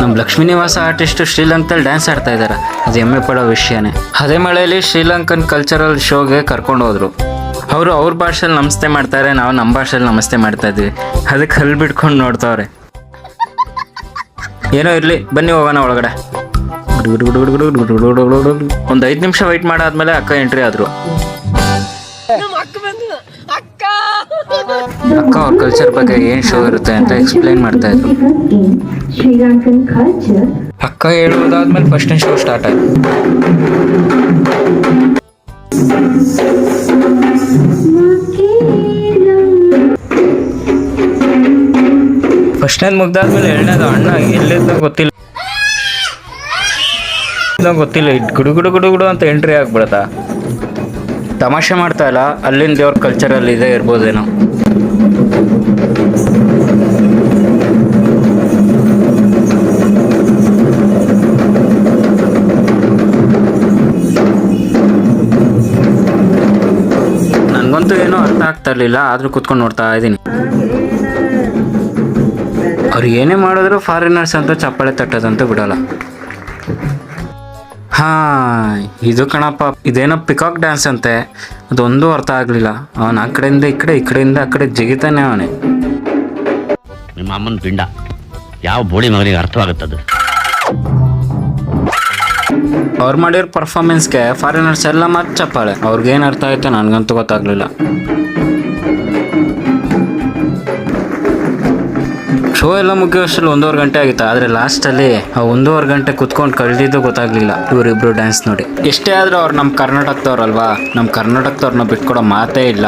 ನಮ್ಮ ಲಕ್ಷ್ಮೀ ನಿವಾಸ artist ಶ್ರೀಲಂಕದಲ್ಲಿ dance ಆಡ್ತಾ ಇದ್ದಾರೆ. ಅದು ಹೆಮ್ಮೆ ಪಡೋ ವಿಷಯನೇ. ಅದೇ ಮಳೆಯಲ್ಲಿ ಶ್ರೀಲಂಕನ್ ಕಲ್ಚರಲ್ ಶೋಗೆ ಕರ್ಕೊಂಡು ಹೋದ್ರು. ಅವರು ಅವ್ರ ಭಾಷೆಯಲ್ಲಿ ನಮಸ್ತೆ ಮಾಡ್ತಾರೆ, ನಾವು ನಮ್ಮ ಭಾಷೆಯಲ್ಲಿ ನಮಸ್ತೆ ಮಾಡ್ತಾ ಇದ್ವಿ. ಅದಕ್ಕೆ ಹಲ್ಲು ಬಿಟ್ಕೊಂಡು ನೋಡ್ತಾವ್ರೆ. ಏನೋ ಇರಲಿ, ಬನ್ನಿ ಹೋಗೋಣ ಒಳಗಡೆ. ಒಂದು 5 ನಿಮಿಷ ವೆಯ್ಟ್ ಮಾಡಾದ್ಮೇಲೆ ಅಕ್ಕ ಎಂಟ್ರಿ ಆದ್ರು. ಅಕ್ಕ ಅವ್ರ ಕಲ್ಚರ್ ಬಗ್ಗೆ ಏನ್ ಶೋ ಇರುತ್ತೆ ಅಂತ ಎಕ್ಸ್ಪ್ಲೈನ್ ಮಾಡ್ತಾ ಇದ್ರು. ಅಕ್ಕ ಹೇಳುವುದಾದ್ಮೇಲೆ ಫಸ್ಟ್ ಶೋ ಸ್ಟಾರ್ಟ್ ಆಯ್ತು. ಫಸ್ಟ್ನೇದು ಮುಗ್ದಾದ್ಮೇಲೆ ಎರಡನೇದು ಅಣ್ಣ ಎಲ್ಲಿದ್ದ ಗೊತ್ತಿಲ್ಲ ಗುಡು ಗುಡು ಗುಡು ಗುಡು ಅಂತ ಎಂಟ್ರಿ ಆಗ್ಬಿಡತ್ತಾ. ತಮಾಷೆ ಮಾಡ್ತಾ ಇಲ್ಲ, ಅಲ್ಲಿನ ದೇವ್ರ ಕಲ್ಚರಲ್ಲಿ ಇದೇ ಇರ್ಬೋದೇನೋ. ನನಗಂತೂ ಏನೋ ಅರ್ಥ ಆಗ್ತಾ ಇರಲಿಲ್ಲ, ಆದರೂ ಕೂತ್ಕೊಂಡು ನೋಡ್ತಾ ಇದ್ದೀನಿ. ಅವ್ರು ಏನೇ ಮಾಡಿದ್ರು ಫಾರಿನರ್ಸ್ ಅಂತ ಚಪ್ಪಾಳೆ ತಟ್ಟೋದಂತೂ ಬಿಡಲ್ಲ. ಇದು ಕಣಪ್ಪ, ಇದೇನೋ ಪಿಕಾಕ್ ಡ್ಯಾನ್ಸ್ ಅಂತೆ, ಅದೊಂದು ಅರ್ಥ ಆಗಲಿಲ್ಲ. ಅವನು ಆ ಕಡೆಯಿಂದ ಈ ಕಡೆ, ಈ ಕಡೆಯಿಂದ ಆ ಕಡೆ ಜಿಗಿತಾನೆ ಅವನೇ. ನಿಮ್ಮ ಅಮ್ಮನ ಪಿಂಡ ಯಾವ ಬೋಳಿ ಮಗನಿಗೆ ಅರ್ಥವಾಗುತ್ತದೆ. ಅವ್ರು ಮಾಡಿರೋ ಪರ್ಫಾರ್ಮೆನ್ಸ್ಗೆ ಫಾರಿನರ್ಸ್ ಎಲ್ಲ ಮತ್ತೆ ಚಪ್ಪಾಳೆ. ಅವ್ರಿಗೇನು ಅರ್ಥ ಆಯ್ತು ನನಗಂತೂ ಗೊತ್ತಾಗ್ಲಿಲ್ಲ. ಶೋ ಎಲ್ಲ ಮುಗಿಯೋಷ್ಟರಲ್ಲಿ 1.5 ಗಂಟೆ ಆಗಿತ್ತು. ಆದರೆ ಲಾಸ್ಟಲ್ಲಿ ಆ 1.5 ಗಂಟೆ ಕುತ್ಕೊಂಡು ಕಳೆದಿದ್ದು ಗೊತ್ತಾಗ್ಲಿಲ್ಲ ಇವರಿಬ್ರು ಡ್ಯಾನ್ಸ್ ನೋಡಿ. ಎಷ್ಟೇ ಆದರೂ ಅವ್ರು ನಮ್ಮ ಕರ್ನಾಟಕದವ್ರಲ್ವಾ, ನಮ್ಮ ಕರ್ನಾಟಕದವ್ರನ್ನ ಬಿಟ್ಕೊಡೋ ಮಾತೇ ಇಲ್ಲ.